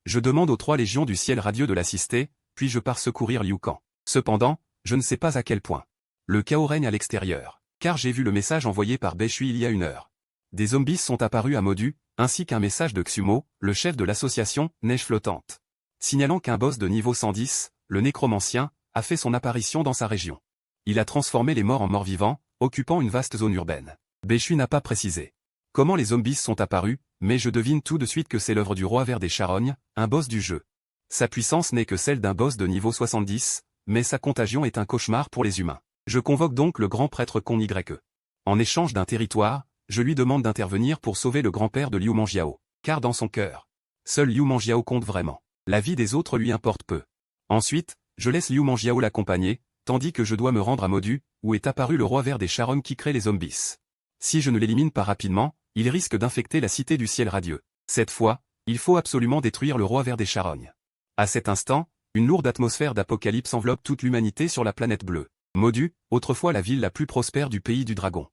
Je demande aux 3 légions du ciel radieux de l'assister, puis je pars secourir Liu Kang. Cependant, je ne sais pas à quel point. Le chaos règne à l'extérieur, car j'ai vu le message envoyé par Beishui il y a 1 heure. Des zombies sont apparus à Modu, ainsi qu'un message de Xumo, le chef de l'association Neige Flottante, signalant qu'un boss de niveau 110, le nécromancien, a fait son apparition dans sa région. Il a transformé les morts en morts vivants, occupant une vaste zone urbaine. Beishui n'a pas précisé comment les zombies sont apparus, mais je devine tout de suite que c'est l'œuvre du roi vert des charognes, un boss du jeu. Sa puissance n'est que celle d'un boss de niveau 70, mais sa contagion est un cauchemar pour les humains. Je convoque donc le grand prêtre Kong Y. En échange d'un territoire, je lui demande d'intervenir pour sauver le grand-père de Liu Mangiao, car dans son cœur, seul Liu Mangiao compte vraiment. La vie des autres lui importe peu. Ensuite, je laisse Liu Mangiao l'accompagner, tandis que je dois me rendre à Modu, où est apparu le roi vert des charognes qui crée les zombies. Si je ne l'élimine pas rapidement, il risque d'infecter la cité du ciel radieux. Cette fois, il faut absolument détruire le roi vert des charognes. À cet instant, une lourde atmosphère d'apocalypse enveloppe toute l'humanité sur la planète bleue. Modu, autrefois la ville la plus prospère du pays du dragon.